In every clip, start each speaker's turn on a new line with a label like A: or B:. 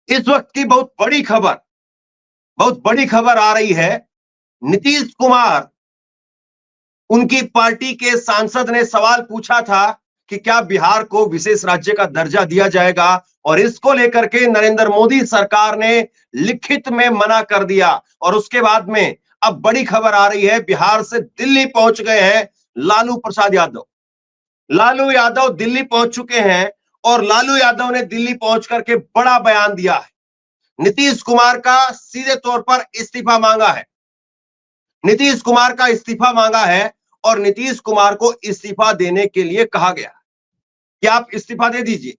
A: इस वक्त की बहुत बड़ी खबर आ रही है। नीतीश कुमार, उनकी पार्टी के सांसद ने सवाल पूछा था कि क्या बिहार को विशेष राज्य का दर्जा दिया जाएगा, और इसको लेकर के नरेंद्र मोदी सरकार ने लिखित में मना कर दिया। और उसके बाद में अब बड़ी खबर आ रही है, बिहार से दिल्ली पहुंच गए हैं लालू प्रसाद यादव। लालू यादव दिल्ली पहुंच चुके हैं और लालू यादव ने दिल्ली पहुंच करके बड़ा बयान दिया है। नीतीश कुमार का सीधे तौर पर इस्तीफा मांगा है। नीतीश कुमार का इस्तीफा मांगा है और नीतीश कुमार को इस्तीफा देने के लिए कहा गया कि आप इस्तीफा दे दीजिए,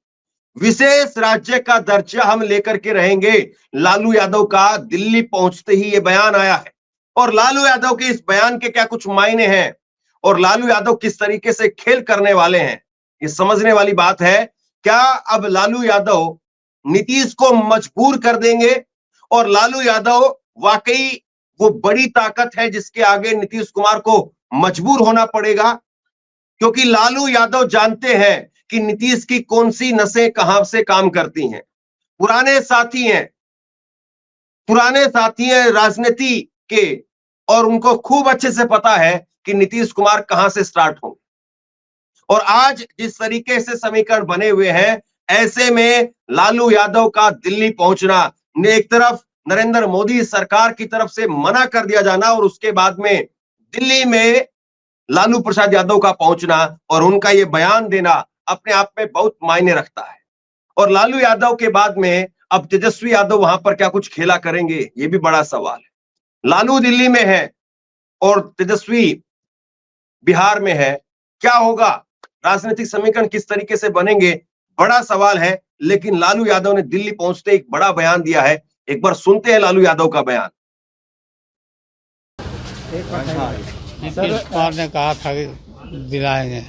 A: विशेष राज्य का दर्जा हम लेकर के रहेंगे। लालू यादव का दिल्ली पहुंचते ही यह बयान आया है। और लालू यादव के इस बयान के क्या कुछ मायने हैं और लालू यादव किस तरीके से खेल करने वाले हैं, ये समझने वाली बात है। क्या अब लालू यादव नीतीश को मजबूर कर देंगे और लालू यादव वाकई वो बड़ी ताकत है जिसके आगे नीतीश कुमार को मजबूर होना पड़ेगा? क्योंकि लालू यादव जानते हैं कि नीतीश की कौन सी नसें कहां से काम करती हैं। पुराने साथी हैं, राजनीति के, और उनको खूब अच्छे से पता है कि नीतीश कुमार कहां से स्टार्ट होंगे। और आज जिस तरीके से समीकरण बने हुए हैं, ऐसे में लालू यादव का दिल्ली पहुंचना, एक तरफ नरेंद्र मोदी सरकार की तरफ से मना कर दिया जाना और उसके बाद में दिल्ली में लालू प्रसाद यादव का पहुंचना और उनका यह बयान देना अपने आप में बहुत मायने रखता है। और लालू यादव के बाद में अब तेजस्वी यादव वहां पर क्या कुछ खेला करेंगे, यह भी बड़ा सवाल है। लालू दिल्ली में है और तेजस्वी बिहार में है, क्या होगा? राजनीतिक समीकरण किस तरीके से बनेंगे, बड़ा सवाल है। लेकिन लालू यादव ने दिल्ली पहुंचते एक बड़ा बयान दिया है। एक बार सुनते हैं लालू यादव का बयान।
B: नीतीश कुमार ने कहा था कि दिलाएंगे,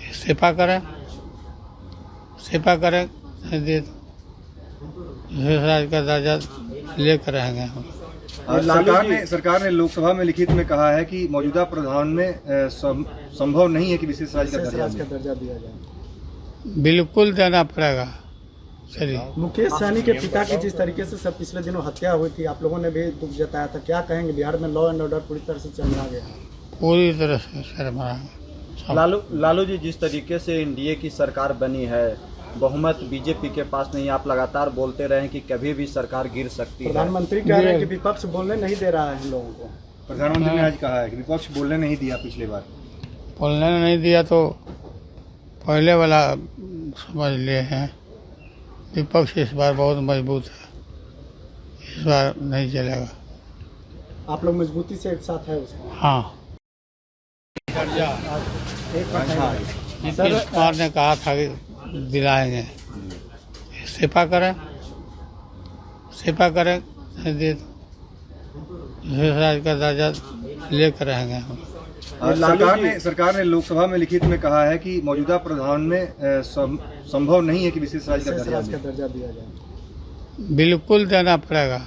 B: इस्तीफा करें नहीं दिए तो विशेष राज्य का दर्जा लेकर रहेंगे हम।
C: सरकार ने लोकसभा में लिखित में कहा है कि मौजूदा प्रावधान में संभव नहीं है कि विशेष राज्य का दर्जा दिया जाए।
B: बिल्कुल देना पड़ेगा। चलिए,
D: मुकेश सहनी के पिता की जिस तरीके से सब पिछले दिनों हत्या हुई थी, आप लोगों ने भी दुख जताया था, क्या कहेंगे? बिहार में लॉ एंड ऑर्डर पूरी तरह से चरमरा गया।
B: पूरी तरह से चरमरा।
E: लालू जी, जिस तरीके से एनडीए की सरकार बनी है, बहुमत बीजेपी के पास नहीं, आप लगातार बोलते रहे कि कभी भी सरकार गिर सकती है।
D: प्रधानमंत्री कह रहे हैं कि विपक्ष बोलने नहीं दे रहा है हम लोगों को।
C: प्रधानमंत्री ने आज कहा है कि विपक्ष बोलने नहीं दिया, पिछली बार
B: बोलने नहीं दिया तो पहले वाला समझ लिए हैं। विपक्ष इस बार बहुत मजबूत है, इस बार नहीं चलेगा।
D: आप लोग मजबूती से एक साथ है उसमें?
B: हाँ। नीतीश कुमार ने कहा था कि दिलाएंगे, इस्तीफा करें नहीं दिए तो विशेष राज्य का दर्जा लेकर रहेंगे हम।
C: सरकार ने लोकसभा में लिखित में कहा है कि मौजूदा प्रावधान में संभव नहीं है कि विशेष राज्य का
D: दर्जा दिया जाए।
B: बिल्कुल देना पड़ेगा।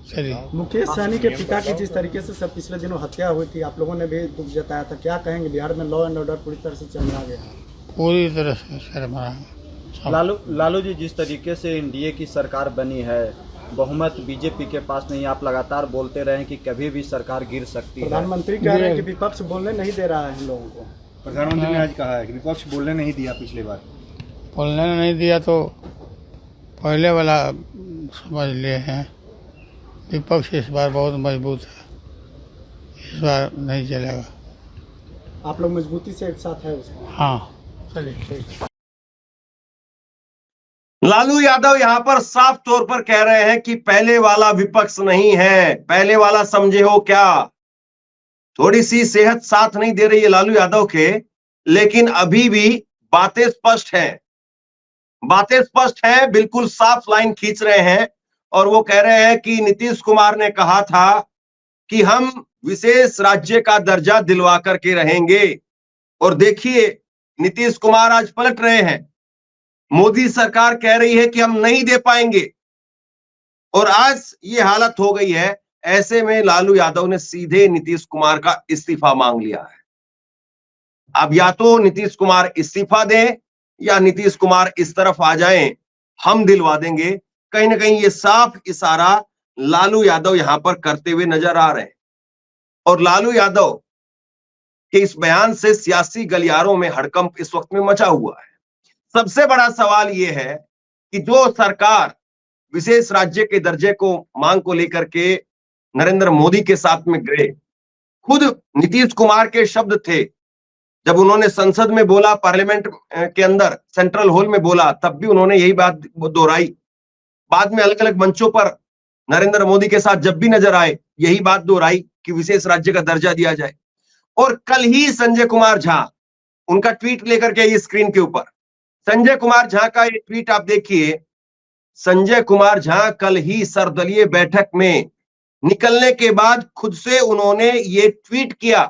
B: चलिए,
D: मुकेश सहनी के पिता की जिस तरीके से सब पिछले दिनों हत्या हुई थी, आप लोगों ने भी दुख जताया था, क्या कहेंगे? बिहार में लॉ एंड ऑर्डर पूरी तरह से चरमरा गया।
B: पूरी तरह से चरमरा।
E: लालू जी, जिस तरीके से एनडीए की सरकार बनी है, बहुमत बीजेपी के पास नहीं, आप लगातार बोलते रहे कि कभी भी सरकार गिर सकती है।
D: प्रधानमंत्री कह रहे हैं कि विपक्ष बोलने नहीं दे रहा है हम लोगों को।
C: प्रधानमंत्री ने आज कहा है कि विपक्ष बोलने नहीं दिया, पिछली बार
B: बोलने नहीं दिया तो पहले वाला समझ लिए हैं। विपक्ष इस बार बहुत मजबूत है, इस बार नहीं चलेगा।
D: आप लोग मजबूती से एक साथ है उसमें?
B: हाँ। चलिए, ठीक।
A: लालू यादव यहां पर साफ तौर पर कह रहे हैं कि पहले वाला विपक्ष नहीं है, पहले वाला समझे हो क्या? थोड़ी सी सेहत साथ नहीं दे रही है लालू यादव के, लेकिन अभी भी बातें स्पष्ट हैं, बिल्कुल साफ लाइन खींच रहे हैं। और वो कह रहे हैं कि नीतीश कुमार ने कहा था कि हम विशेष राज्य का दर्जा दिलवा करके रहेंगे। और देखिए, नीतीश कुमार आज पलट रहे हैं। मोदी सरकार कह रही है कि हम नहीं दे पाएंगे और आज ये हालत हो गई है। ऐसे में लालू यादव ने सीधे नीतीश कुमार का इस्तीफा मांग लिया है। अब या तो नीतीश कुमार इस्तीफा दें या नीतीश कुमार इस तरफ आ जाएं, हम दिलवा देंगे। कहीं ना कहीं ये साफ इशारा लालू यादव यहां पर करते हुए नजर आ रहे हैं। और लालू यादव के इस बयान से सियासी गलियारों में हड़कंप इस वक्त में मचा हुआ है। सबसे बड़ा सवाल यह है कि जो सरकार विशेष राज्य के दर्जे को मांग को लेकर के नरेंद्र मोदी के साथ में गए, खुद नीतीश कुमार के शब्द थे जब उन्होंने संसद में बोला, पार्लियामेंट के अंदर सेंट्रल हॉल में बोला, तब भी उन्होंने यही बात दोहराई। बाद में अलग अलग मंचों पर नरेंद्र मोदी के साथ जब भी नजर आए, यही बात दोहराई कि विशेष राज्य का दर्जा दिया जाए। और कल ही संजय कुमार झा, उनका ट्वीट लेकर के ये स्क्रीन के ऊपर संजय कुमार झा का ये ट्वीट आप देखिए। संजय कुमार झा कल ही सर्वदलीय बैठक में निकलने के बाद खुद से उन्होंने ये ट्वीट किया,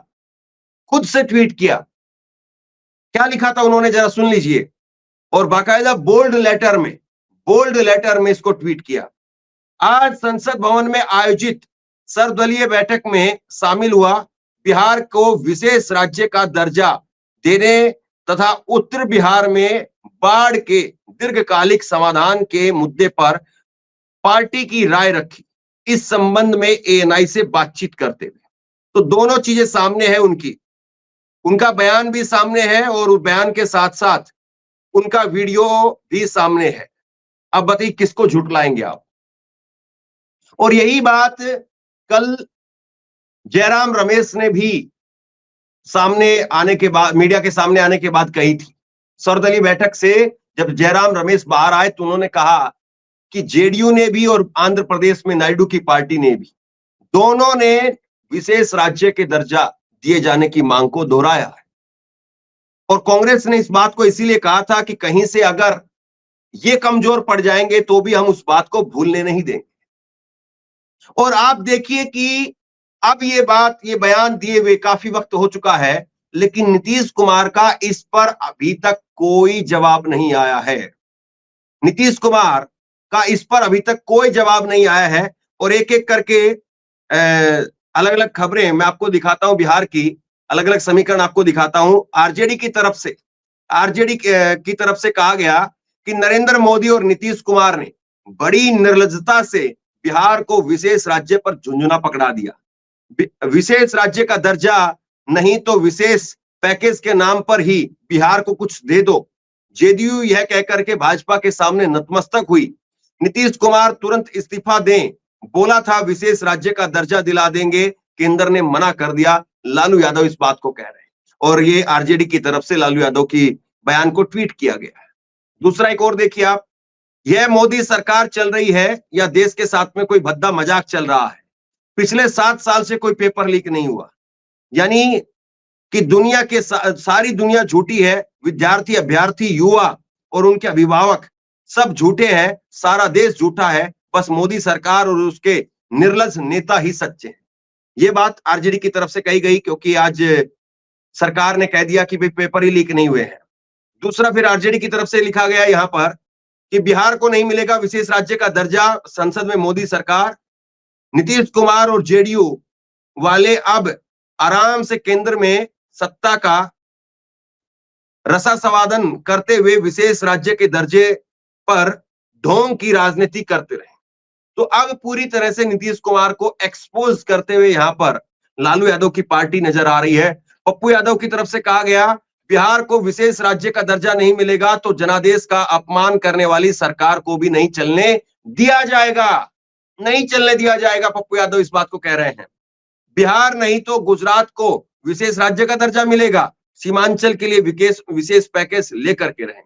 A: खुद से ट्वीट किया। क्या लिखा था उन्होंने, जरा सुन लीजिए। और बाकायदा बोल्ड लेटर में इसको ट्वीट किया। आज संसद भवन में आयोजित सर्वदलीय बैठक में शामिल हुआ बिहार को विशेष राज्य का दर्जा देने तथा उत्तर बिहार में बाढ़ के दीर्घकालिक समाधान के मुद्दे पर पार्टी की राय रखी। इस संबंध में एएनआई से बातचीत करते हुए, तो दोनों चीजें सामने है उनका बयान भी सामने है और उस बयान के साथ साथ उनका वीडियो भी सामने है। अब बताइए किसको झुटलाएंगे आप। और यही बात कल जयराम रमेश ने भी सामने आने के बाद, मीडिया के सामने आने के बाद कही थी। सर्वदलीय बैठक से जब जयराम रमेश बाहर आए तो उन्होंने कहा कि जेडीयू ने भी और आंध्र प्रदेश में नायडू की पार्टी ने भी, दोनों ने विशेष राज्य के दर्जा दिए जाने की मांग को दोहराया है। और कांग्रेस ने इस बात को इसीलिए कहा था कि कहीं से अगर ये कमजोर पड़ जाएंगे तो भी हम उस बात को भूलने नहीं देंगे। और आप देखिए कि अब ये बयान दिए हुए काफी वक्त हो चुका है, लेकिन नीतीश कुमार का इस पर अभी तक कोई जवाब नहीं आया है। नीतीश कुमार का इस पर अभी तक कोई जवाब नहीं आया है। और एक एक करके अलग अलग खबरें मैं आपको दिखाता हूं, बिहार की अलग अलग समीकरण आपको दिखाता हूं। आरजेडी की तरफ से कहा गया कि नरेंद्र मोदी और नीतीश कुमार ने बड़ी निर्लज्जता से बिहार को विशेष राज्य पर झुंझुना पकड़ा दिया। विशेष राज्य का दर्जा नहीं तो विशेष पैकेज के नाम पर ही बिहार को कुछ दे दो। जेडीयू यह कहकर के भाजपा के सामने नतमस्तक हुई। नीतीश कुमार तुरंत इस्तीफा दें, बोला था विशेष राज्य का दर्जा दिला देंगे, केंद्र ने मना कर दिया। लालू यादव इस बात को कह रहे हैं और ये आरजेडी की तरफ से लालू यादव की बयान को ट्वीट किया गया है। दूसरा एक और देखिए आप, यह मोदी सरकार चल रही है या देश के साथ में कोई भद्दा मजाक चल रहा है। पिछले 7 साल से कोई पेपर लीक नहीं हुआ, यानी कि दुनिया के सारी दुनिया झूठी है। विद्यार्थी, अभ्यर्थी, युवा और उनके अभिभावक सब झूठे हैं, सारा देश झूठा है, बस मोदी सरकार और उसके निर्लज्ज नेता ही सच्चे हैं। ये बात आरजेडी की तरफ से कही गई क्योंकि आज सरकार ने कह दिया कि भाई पेपर ही लीक नहीं हुए हैं। दूसरा फिर आरजेडी की तरफ से लिखा गया यहां पर कि बिहार को नहीं मिलेगा विशेष राज्य का दर्जा, संसद में मोदी सरकार, नीतीश कुमार और जेडीयू वाले अब आराम से केंद्र में सत्ता का रसास्वादन करते हुए विशेष राज्य के दर्जे पर ढोंग की राजनीति करते रहे। तो अब पूरी तरह से नीतीश कुमार को एक्सपोज करते हुए यहां पर लालू यादव की पार्टी नजर आ रही है। पप्पू यादव की तरफ से कहा गया बिहार को विशेष राज्य का दर्जा नहीं मिलेगा तो जनादेश का अपमान करने वाली सरकार को भी नहीं चलने दिया जाएगा, नहीं चलने दिया जाएगा। पप्पू यादव इस बात को कह रहे हैं। बिहार नहीं तो गुजरात को विशेष राज्य का दर्जा मिलेगा, सीमांचल के लिए विशेष पैकेज लेकर के रहें।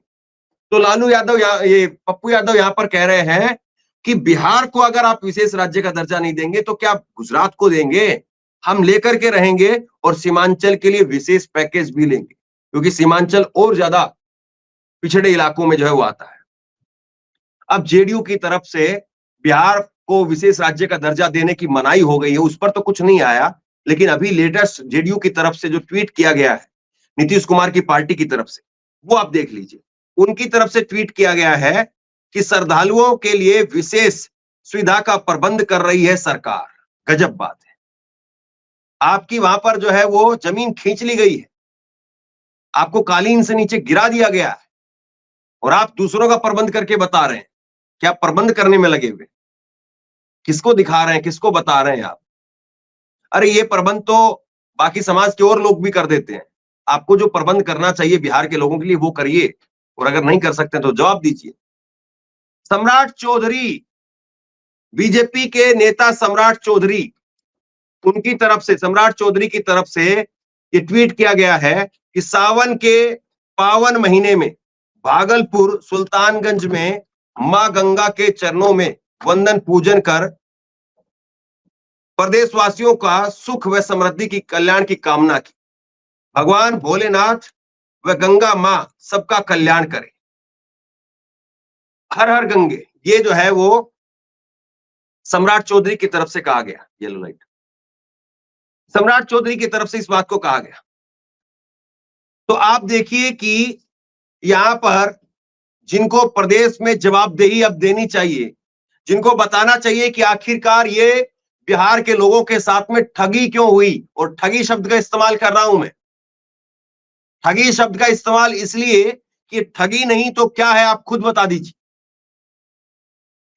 A: तो लालू यादव ये पप्पू यादव यहां पर कह रहे हैं कि बिहार को अगर आप विशेष राज्य का दर्जा नहीं देंगे तो क्या गुजरात को देंगे? हम लेकर के रहेंगे और सीमांचल के लिए विशेष पैकेज भी लेंगे, क्योंकि सीमांचल और ज्यादा पिछड़े इलाकों में जो है वो आता है। अब जेडीयू की तरफ से बिहार को विशेष राज्य का दर्जा देने की मनाही हो गई है, उस पर तो कुछ नहीं आया, लेकिन अभी लेटेस्ट जेडीयू की तरफ से जो ट्वीट किया गया है नीतीश कुमार की पार्टी की तरफ से, वो आप देख लीजिए। उनकी तरफ से ट्वीट किया गया है कि श्रद्धालुओं के लिए विशेष सुविधा का प्रबंध कर रही है सरकार। गजब बात है, आपकी वहां पर जो है वो जमीन खींच ली गई है, आपको कालीन से नीचे गिरा दिया गया है और आप दूसरों का प्रबंध करके बता रहे हैं। क्या प्रबंध करने में लगे हुए? किसको दिखा रहे हैं, किसको बता रहे हैं आप? अरे ये प्रबंध तो बाकी समाज के और लोग भी कर देते हैं। आपको जो प्रबंध करना चाहिए बिहार के लोगों के लिए वो करिए, और अगर नहीं कर सकते तो जवाब दीजिए। सम्राट चौधरी, बीजेपी के नेता सम्राट चौधरी, उनकी तरफ से, सम्राट चौधरी की तरफ से ये ट्वीट किया गया है कि सावन के पावन महीने में भागलपुर सुल्तानगंज में मां गंगा के चरणों में वंदन पूजन कर प्रदेशवासियों का सुख व समृद्धि की कल्याण की कामना की। भगवान भोलेनाथ व गंगा मां सबका कल्याण करे। हर हर गंगे, ये जो है वो सम्राट चौधरी की तरफ से कहा गया। येलो लाइट, सम्राट चौधरी की तरफ से इस बात को कहा गया। तो आप देखिए कि यहां पर जिनको प्रदेश में जवाबदेही अब देनी चाहिए, जिनको बताना चाहिए कि आखिरकार ये बिहार के लोगों के साथ में ठगी क्यों हुई, और ठगी शब्द का इस्तेमाल कर रहा हूं मैं। ठगी शब्द का इस्तेमाल इसलिए कि ठगी नहीं तो क्या है, आप खुद बता दीजिए।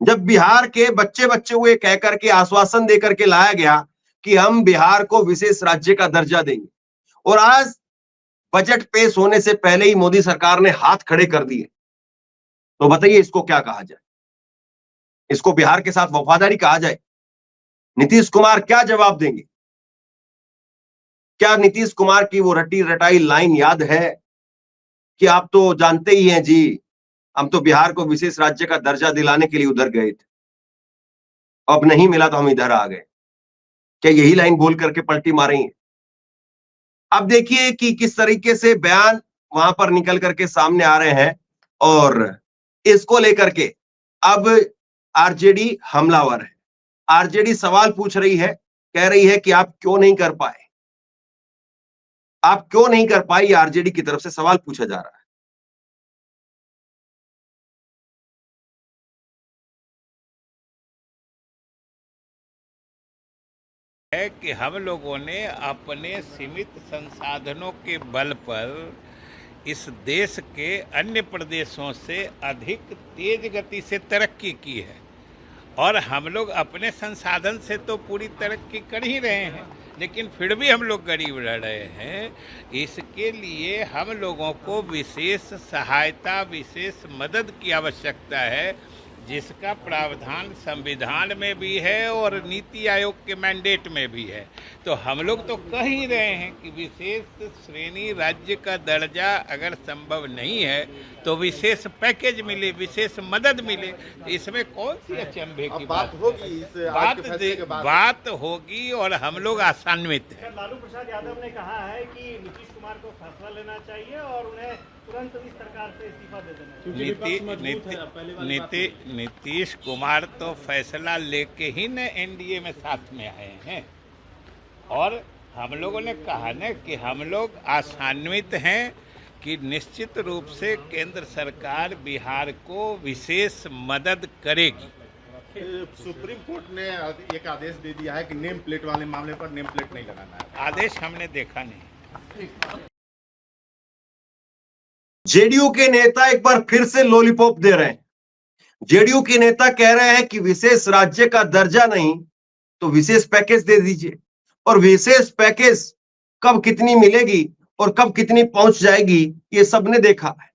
A: जब बिहार के बच्चे बच्चे हुए कह करके आश्वासन देकर के लाया गया कि हम बिहार को विशेष राज्य का दर्जा देंगे, और आज बजट पेश होने से पहले ही मोदी सरकार ने हाथ खड़े कर दिए, तो बताइए इसको क्या कहा जाए? इसको बिहार के साथ वफादारी कहा जाए? नीतीश कुमार क्या जवाब देंगे? क्या नीतीश कुमार की वो रटी रटाई लाइन याद है कि आप तो जानते ही हैं जी, हम तो बिहार को विशेष राज्य का दर्जा दिलाने के लिए उधर गए थे, अब नहीं मिला तो हम इधर आ गए? क्या यही लाइन बोल करके पलटी मारी है? अब देखिए कि किस तरीके से बयान वहां पर निकल करके सामने आ रहे हैं, और इसको लेकर के अब आरजेडी हमलावर है। आरजेडी सवाल पूछ रही है, कह रही है कि आप क्यों नहीं कर पाए, आप क्यों नहीं कर पाए, आरजेडी की तरफ से सवाल पूछा जा रहा है।
F: है कि हम लोगों ने अपने सीमित संसाधनों के बल पर इस देश के अन्य प्रदेशों से अधिक तेज गति से तरक्की की है, और हम लोग अपने संसाधन से तो पूरी तरक्की कर ही रहे हैं, लेकिन फिर भी हम लोग गरीब रह रहे हैं। इसके लिए हम लोगों को विशेष सहायता, विशेष मदद की आवश्यकता है, जिसका प्रावधान संविधान में भी है और नीति आयोग के मैंडेट में भी है। तो हम लोग तो कह ही रहे हैं कि विशेष श्रेणी राज्य का दर्जा अगर संभव नहीं है तो विशेष पैकेज मिले, विशेष मदद मिले। इसमें कौन सी अचंभे की बात होगी? बात होगी, और हम लोग आशान्वित हैं।
G: लालू प्रसाद यादव ने कहा है कि नीतीश कुमार को फैसला लेना चाहिए और उन्हें तुरंत इस सरकार से इस्तीफा दे देना चाहिए।
F: नीतीश कुमार तो फैसला लेके ही न एनडीए में साथ में आए हैं, और हम लोगों ने कहा न कि हम लोग आशान्वित हैं कि निश्चित रूप से केंद्र सरकार बिहार को विशेष मदद करेगी।
H: सुप्रीम कोर्ट ने एक आदेश दे दिया है कि नेम प्लेट वाले मामले पर नेम प्लेट नहीं लगाना है।
F: आदेश हमने देखा नहीं।
A: जेडीयू के नेता एक बार फिर से लॉलीपॉप दे रहे हैं। जेडीयू के नेता कह रहे हैं कि विशेष राज्य का दर्जा नहीं तो विशेष पैकेज दे दीजिए, और विशेष पैकेज कब कितनी मिलेगी और कब कितनी पहुंच जाएगी ये सबने देखा है।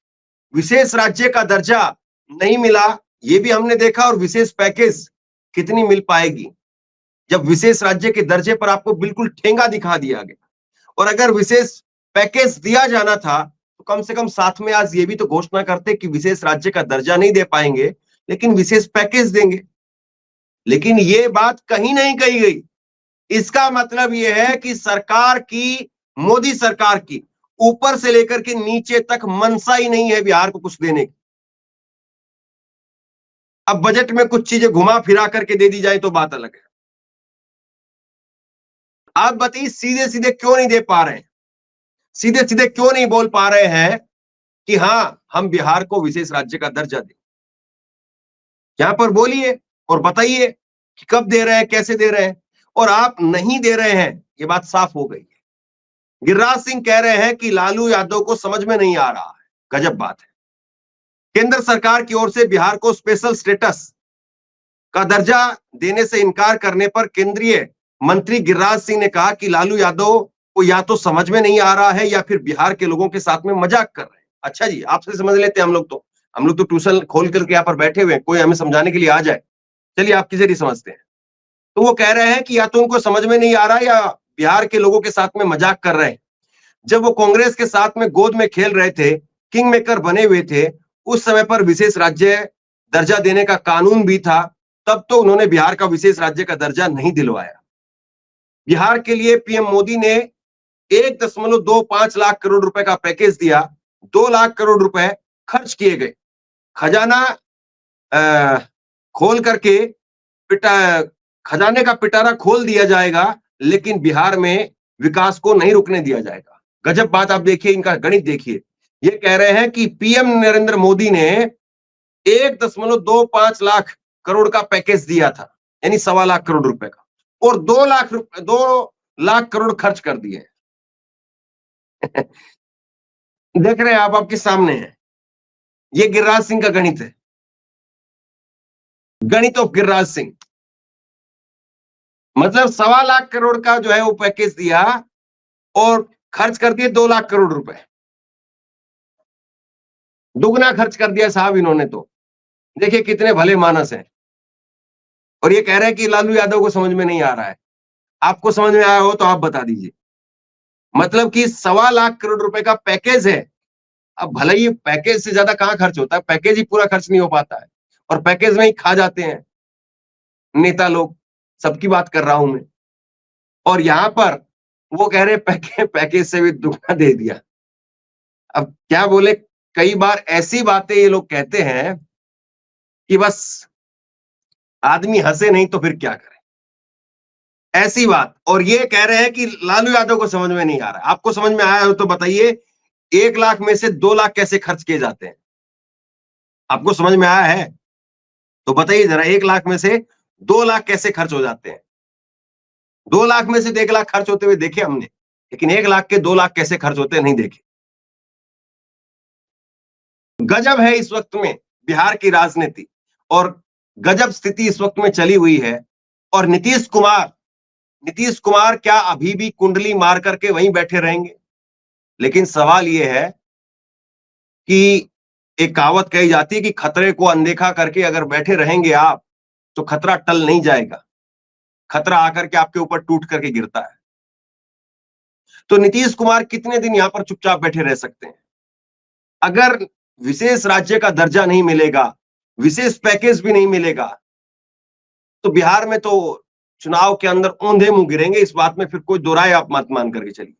A: विशेष राज्य का दर्जा नहीं मिला ये भी हमने देखा, और विशेष पैकेज कितनी मिल पाएगी जब विशेष राज्य के दर्जे पर आपको बिल्कुल ठेंगा दिखा दिया गया। और अगर विशेष पैकेज दिया जाना था तो कम से कम साथ में आज ये भी तो घोषणा करते कि विशेष राज्य का दर्जा नहीं दे पाएंगे लेकिन विशेष पैकेज देंगे। लेकिन ये बात कहीं नहीं कही गई। इसका मतलब यह है कि सरकार की, मोदी सरकार की ऊपर से लेकर के नीचे तक मनसा ही नहीं है बिहार को कुछ देने की। अब बजट में कुछ चीजें घुमा फिरा करके दे दी जाए तो बात अलग है। आप बताइए सीधे सीधे क्यों नहीं दे पा रहे हैं, सीधे सीधे क्यों नहीं बोल पा रहे हैं कि हां हम बिहार को विशेष राज्य का दर्जा दें। यहां पर बोलिए और बताइए कि कब दे रहे हैं, कैसे दे रहे हैं। और आप नहीं दे रहे हैं ये बात साफ हो गई है। गिरिराज सिंह कह रहे हैं कि लालू यादव को समझ में नहीं आ रहा है। गजब बात है। केंद्र सरकार की ओर से बिहार को स्पेशल स्टेटस का दर्जा देने से इनकार करने पर केंद्रीय मंत्री गिरिराज सिंह ने कहा कि लालू यादव को या तो समझ में नहीं आ रहा है या फिर बिहार के लोगों के साथ में मजाक कर रहे हैं। अच्छा जी, आपसे समझ लेते हैं हम लोग तो ट्यूशन खोल करके यहाँ पर बैठे हुए हैं, कोई हमें समझाने के लिए आ जाए, चलिए आपके जरिए समझते हैं। तो वो कह रहे हैं कि या तो उनको समझ में नहीं आ रहा या बिहार के लोगों के साथ में मजाक कर रहे हैं। जब वो कांग्रेस के साथ में गोद में खेल रहे थे, किंग मेकर बने हुए थे, उस समय पर विशेष राज्य दर्जा देने का कानून भी था, तब तो उन्होंने बिहार का विशेष राज्य का दर्जा नहीं दिलवाया। बिहार के लिए पीएम मोदी ने 1.25 लाख करोड़ रुपए का पैकेज दिया, 2 लाख करोड़ रुपए खर्च किए गए। खजाना खोल करके खजाने का पिटारा खोल दिया जाएगा, लेकिन बिहार में विकास को नहीं रुकने दिया जाएगा। गजब बात, आप देखिए इनका गणित देखिए। ये कह रहे हैं कि पीएम नरेंद्र मोदी ने 1.25 लाख करोड़ का पैकेज दिया था, यानी 1.25 लाख करोड़ रुपए का, और 2 लाख करोड़ खर्च कर दिए। देख रहे हैं आप, आपके सामने है। ये गिरिराज सिंह का गणित है, गणित ऑफ गिरिराज सिंह। मतलब 1.25 लाख करोड़ का जो है वो पैकेज दिया और खर्च कर दिए 2 लाख करोड़ रुपए, दुगना खर्च कर दिया साहब इन्होंने। तो देखिए कितने भले मानस हैं। और ये कह रहे हैं कि लालू यादव को समझ में नहीं आ रहा है। आपको समझ में आया हो तो आप बता दीजिए। मतलब कि 1.25 लाख करोड़ रुपए का पैकेज है। अब भले ही पैकेज से ज्यादा कहां खर्च होता है, पैकेज ही पूरा खर्च नहीं हो पाता है, और पैकेज में ही खा जाते हैं नेता लोग। सबकी बात कर रहा हूं मैं। और यहां पर वो कह रहे पैकेज से भी दुगना दे दिया। अब क्या बोले, कई बार ऐसी बातें ये लोग कहते हैं कि बस आदमी हंसे नहीं तो फिर क्या करे, ऐसी बात। और ये कह रहे हैं कि लालू यादव को समझ में नहीं आ रहा। आपको समझ में आया हो तो बताइए, 1 लाख में से 2 लाख कैसे खर्च किए जाते हैं? आपको समझ में आया है तो बताइए जरा, 1 लाख में से 2 लाख कैसे खर्च हो जाते हैं? 2 लाख में से 1 लाख खर्च होते हुए देखे हमने, लेकिन 1 लाख के 2 लाख कैसे खर्च होते नहीं देखे। गजब है इस वक्त में बिहार की राजनीति, और गजब स्थिति इस वक्त में चली हुई है। और नीतीश कुमार क्या अभी भी कुंडली मार करके वहीं बैठे रहेंगे? लेकिन सवाल यह है कि एक कहावत कही जाती है कि खतरे को अनदेखा करके अगर बैठे रहेंगे आप तो खतरा टल नहीं जाएगा, खतरा आकर के आपके ऊपर टूट करके गिरता है। तो नीतीश कुमार कितने दिन यहां पर चुपचाप बैठे रह सकते हैं? अगर विशेष राज्य का दर्जा नहीं मिलेगा, विशेष पैकेज भी नहीं मिलेगा, तो बिहार में तो चुनाव के अंदर औंधे मुंह गिरेंगे। इस बात में फिर कोई दो राय आप मत मान करके चलिए।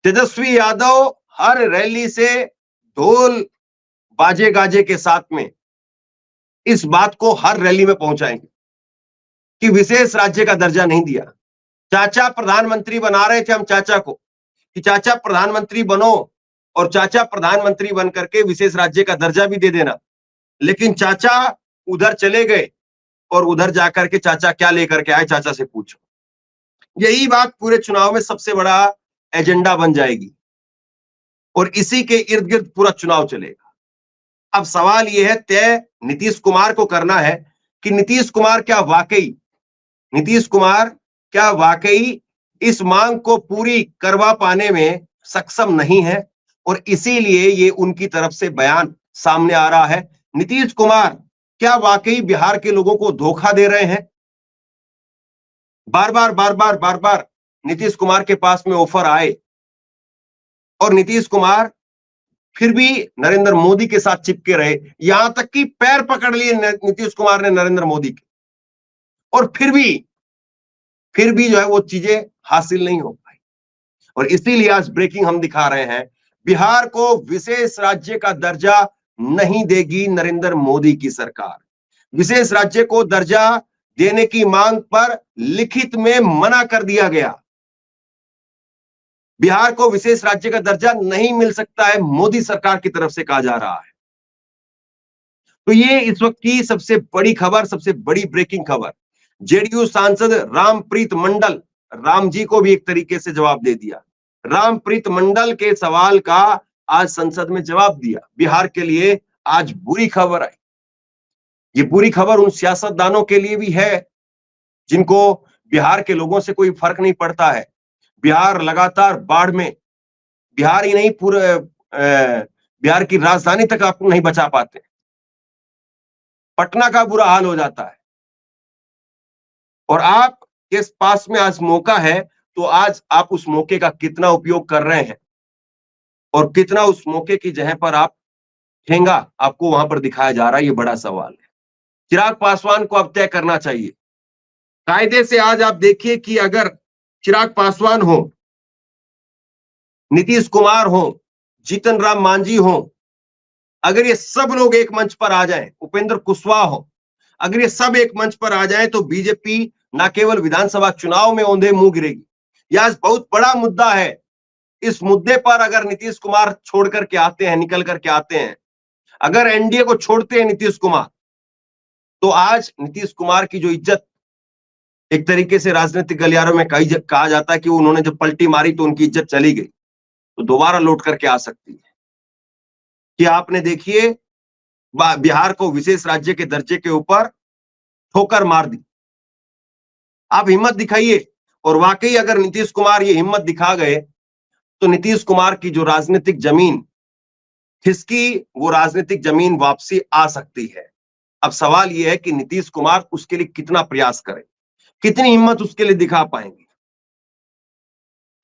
A: तेजस्वी यादव हर रैली से ढोल बाजे गाजे के साथ में इस बात को हर रैली में पहुंचाएंगे कि विशेष राज्य का दर्जा नहीं दिया। चाचा प्रधानमंत्री बना रहे थे हम चाचा को कि चाचा प्रधानमंत्री बनो, और चाचा प्रधानमंत्री बन करके विशेष राज्य का दर्जा भी दे देना। लेकिन चाचा उधर चले गए, और उधर जाकर के चाचा क्या लेकर के आए, चाचा से पूछो। यही बात पूरे चुनाव में सबसे बड़ा एजेंडा बन जाएगी, और इसी के इर्द गिर्द पूरा चुनाव चलेगा। अब सवाल यह है, तय नीतीश कुमार को करना है कि नीतीश कुमार क्या वाकई इस मांग को पूरी करवा पाने में सक्षम नहीं है, और इसीलिए ये उनकी तरफ से बयान सामने आ रहा है। नीतीश कुमार क्या वाकई बिहार के लोगों को धोखा दे रहे हैं? बार बार नीतीश कुमार के पास में ऑफर आए, और नीतीश कुमार फिर भी नरेंद्र मोदी के साथ चिपके रहे, यहां तक कि पैर पकड़ लिए नीतीश कुमार ने नरेंद्र मोदी के, और फिर भी जो है वो चीजें हासिल नहीं हो पाई। और इसीलिए आज ब्रेकिंग हम दिखा रहे हैं, बिहार को विशेष राज्य का दर्जा नहीं देगी नरेंद्र मोदी की सरकार। विशेष राज्य को दर्जा देने की मांग पर लिखित में मना कर दिया गया। बिहार को विशेष राज्य का दर्जा नहीं मिल सकता है, मोदी सरकार की तरफ से कहा जा रहा है। तो ये इस वक्त की सबसे बड़ी खबर, सबसे बड़ी ब्रेकिंग खबर। जेडीयू सांसद रामप्रीत मंडल, राम जी को भी एक तरीके से जवाब दे दिया। रामप्रीत मंडल के सवाल का आज संसद में जवाब दिया। बिहार के लिए आज बुरी खबर आई। ये बुरी खबर उन सियासतदानों के लिए भी है जिनको बिहार के लोगों से कोई फर्क नहीं पड़ता है। बिहार लगातार बाढ़ में, बिहार ही नहीं पूरे बिहार की राजधानी तक आप नहीं बचा पाते। पटना का बुरा हाल हो जाता है और आपके पास में आज मौका है, तो आज आप उस मौके का कितना उपयोग कर रहे हैं और कितना उस मौके की जगह पर आप ठेंगा आपको वहां पर दिखाया जा रहा है, ये बड़ा सवाल है। चिराग पासवान को अब तय करना चाहिए कायदे से। आज आप देखिए कि अगर चिराग पासवान हो, नीतीश कुमार हो, जीतन राम मांझी हो, अगर ये सब लोग एक मंच पर आ जाएं, उपेंद्र कुशवाहा हो, अगर ये सब एक मंच पर आ जाएं, तो बीजेपी न केवल विधानसभा चुनाव में औंधे मुंह गिरेगी। यह आज बहुत बड़ा मुद्दा है। इस मुद्दे पर अगर नीतीश कुमार छोड़ करके आते हैं, निकल करके आते हैं, अगर एनडीए को छोड़ते हैं नीतीश कुमार, तो आज नीतीश कुमार की जो इज्जत एक तरीके से राजनीतिक गलियारों में कहा जाता है कि उन्होंने जब पलटी मारी तो उनकी इज्जत चली गई, तो दोबारा लौट करके आ सकती है। कि आपने देखिए बिहार को विशेष राज्य के दर्जे के ऊपर ठोकर मार दी। आप हिम्मत दिखाइए, और वाकई अगर नीतीश कुमार ये हिम्मत दिखा गए तो नीतीश कुमार की जो राजनीतिक जमीन खिसकी, वो राजनीतिक जमीन वापसी आ सकती है। अब सवाल यह है कि नीतीश कुमार उसके लिए कितना प्रयास करें, कितनी हिम्मत उसके लिए दिखा पाएंगे।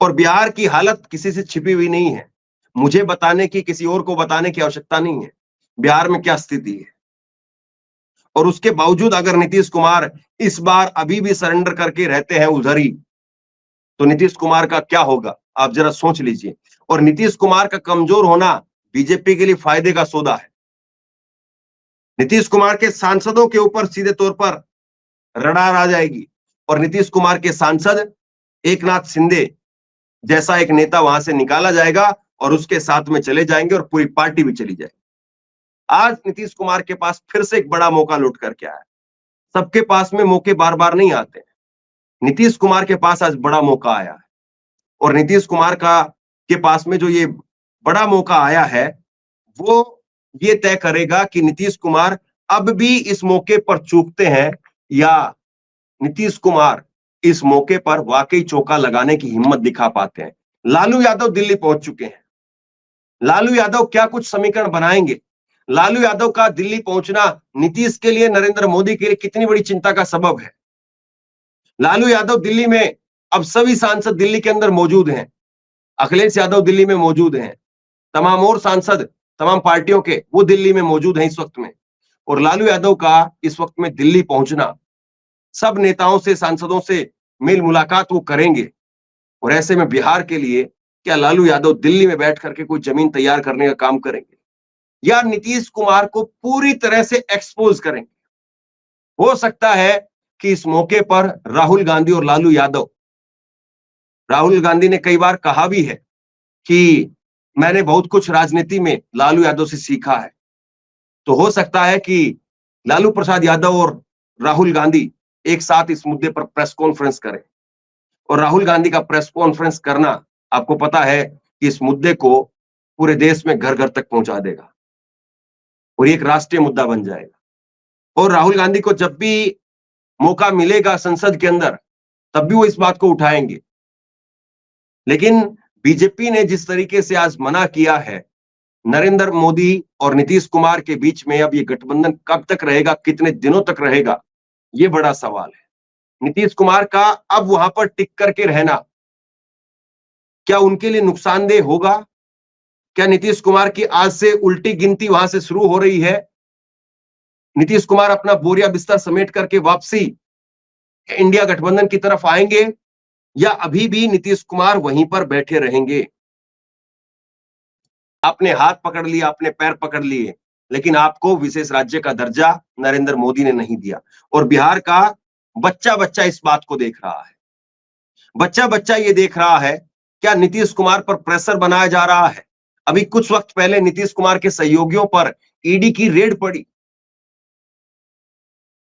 A: और बिहार की हालत किसी से छिपी हुई नहीं है, मुझे बताने की, किसी और को बताने की आवश्यकता नहीं है बिहार में क्या स्थिति है। और उसके बावजूद अगर नीतीश कुमार इस बार अभी भी सरेंडर करके रहते हैं उधर ही, तो नीतीश कुमार का क्या होगा आप जरा सोच लीजिए। और नीतीश कुमार का कमजोर होना बीजेपी के लिए फायदे का सौदा है। नीतीश कुमार के सांसदों के ऊपर सीधे तौर पर रडार आ जाएगी और नीतीश कुमार के सांसद एकनाथ शिंदे जैसा एक नेता वहां से निकाला जाएगा और उसके साथ में चले जाएंगे और पूरी पार्टी भी चली जाएगी। आज नीतीश कुमार के पास फिर से एक बड़ा मौका लौट करके आया। सबके पास में मौके बार बार नहीं आते, नीतीश कुमार के पास आज बड़ा मौका आया है। और नीतीश कुमार के पास में जो ये बड़ा मौका आया है, वो ये तय करेगा कि नीतीश कुमार अब भी इस मौके पर चूकते हैं या नीतीश कुमार इस मौके पर वाकई चौका लगाने की हिम्मत दिखा पाते हैं। लालू यादव दिल्ली पहुंच चुके हैं। लालू यादव क्या कुछ समीकरण बनाएंगे? लालू यादव का दिल्ली पहुंचना नीतीश के लिए, नरेंद्र मोदी के लिए कितनी बड़ी चिंता का सबब है। लालू यादव दिल्ली में, अब सभी सांसद दिल्ली के अंदर मौजूद हैं। अखिलेश यादव दिल्ली में मौजूद हैं, तमाम और सांसद तमाम पार्टियों के वो दिल्ली में मौजूद हैं इस वक्त में। और लालू यादव का इस वक्त में दिल्ली पहुंचना, सब नेताओं से, सांसदों से मेल मुलाकात वो करेंगे। और ऐसे में बिहार के लिए क्या लालू यादव दिल्ली में बैठ करके कोई जमीन तैयार करने का काम करेंगे या नीतीश कुमार को पूरी तरह से एक्सपोज करेंगे? हो सकता है कि इस मौके पर राहुल गांधी और लालू यादव, राहुल गांधी ने कई बार कहा भी है कि मैंने बहुत कुछ राजनीति में लालू यादव से सीखा है। तो हो सकता है कि लालू प्रसाद यादव और राहुल गांधी एक साथ इस मुद्दे पर प्रेस कॉन्फ्रेंस करें। और राहुल गांधी का प्रेस कॉन्फ्रेंस करना, आपको पता है कि इस मुद्दे को पूरे देश में घर घर तक पहुंचा देगा और एक राष्ट्रीय मुद्दा बन जाएगा। और राहुल गांधी को जब भी मौका मिलेगा संसद के अंदर, तब भी वो इस बात को उठाएंगे। लेकिन बीजेपी ने जिस तरीके से आज मना किया है, नरेंद्र मोदी और नीतीश कुमार के बीच में अब ये गठबंधन कब तक रहेगा, कितने दिनों तक रहेगा, ये बड़ा सवाल है। नीतीश कुमार का अब वहां पर टिक करके रहना क्या उनके लिए नुकसानदेह होगा? क्या नीतीश कुमार की आज से उल्टी गिनती वहां से शुरू हो रही है? नीतीश कुमार अपना बोरिया बिस्तर समेट करके वापसी इंडिया गठबंधन की तरफ आएंगे या अभी भी नीतीश कुमार वहीं पर बैठे रहेंगे? आपने हाथ पकड़ लिया, आपने पैर पकड़ लिए, लेकिन आपको विशेष राज्य का दर्जा नरेंद्र मोदी ने नहीं दिया। और बिहार का बच्चा बच्चा इस बात को देख रहा है। बच्चा बच्चा ये देख रहा है क्या नीतीश कुमार पर प्रेशर बनाया जा रहा है। अभी कुछ वक्त पहले नीतीश कुमार के सहयोगियों पर ईडी की रेड पड़ी।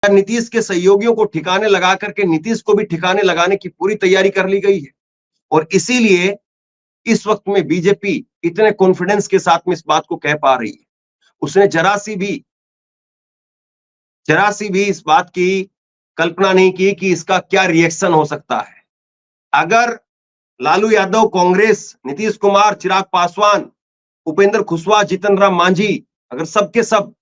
A: नीतीश के सहयोगियों को ठिकाने लगा करके नीतीश को भी ठिकाने लगाने की पूरी तैयारी कर ली गई है। और इसीलिए इस वक्त में बीजेपी इतने कॉन्फिडेंस के साथ में इस बात को कह पा रही है। उसने जरा सी भी इस बात की कल्पना नहीं की कि इसका क्या रिएक्शन हो सकता है। अगर लालू यादव, कांग्रेस, नीतीश कुमार, चिराग पासवान, उपेंद्र कुशवाहा, जीतन राम मांझी, अगर सबके सब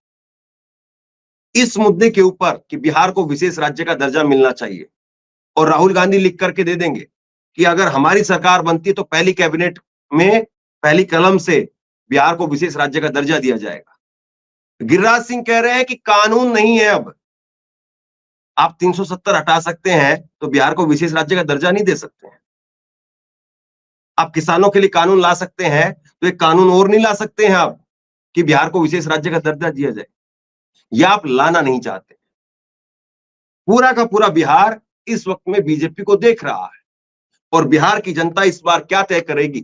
A: इस मुद्दे के ऊपर कि बिहार को विशेष राज्य का दर्जा मिलना चाहिए, और राहुल गांधी लिख करके दे देंगे कि अगर हमारी सरकार बनती है तो पहली कैबिनेट में पहली कलम से बिहार को विशेष राज्य का दर्जा दिया जाएगा। गिरिराज सिंह कह रहे हैं कि कानून नहीं है, अब आप 370 हटा सकते हैं तो बिहार को विशेष राज्य का दर्जा नहीं दे सकते हैं। आप किसानों के लिए कानून ला सकते हैं तो एक कानून और नहीं ला सकते हैं आप कि बिहार को विशेष राज्य का दर्जा दिया जाए, या आप लाना नहीं चाहते। पूरा का पूरा बिहार इस वक्त में बीजेपी को देख रहा है, और बिहार की जनता इस बार क्या तय करेगी,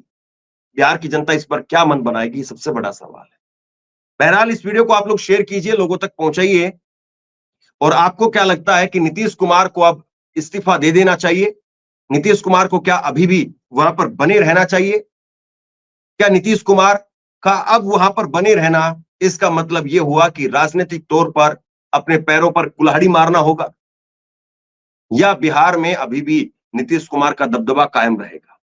A: बिहार की जनता इस बार क्या मन बनाएगी, सबसे बड़ा सवाल है। बहरहाल इस वीडियो को आप लोग शेयर कीजिए, लोगों तक पहुंचाइए। और आपको क्या लगता है कि नीतीश कुमार को अब इस्तीफा दे देना चाहिए? नीतीश कुमार को क्या अभी भी वहां पर बने रहना चाहिए? क्या नीतीश कुमार का अब वहां पर बने रहना, इसका मतलब यह हुआ कि राजनीतिक तौर पर अपने पैरों पर कुल्हाड़ी मारना होगा, या बिहार में अभी भी नीतीश कुमार का दबदबा कायम रहेगा?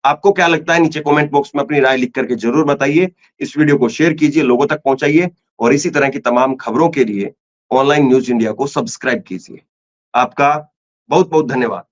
A: आपको क्या लगता है? नीचे कमेंट बॉक्स में अपनी राय लिख करके जरूर बताइए। इस वीडियो को शेयर कीजिए, लोगों तक पहुंचाइए, और इसी तरह की तमाम खबरों के लिए ऑनलाइन न्यूज इंडिया को सब्सक्राइब कीजिए। आपका बहुत बहुत धन्यवाद।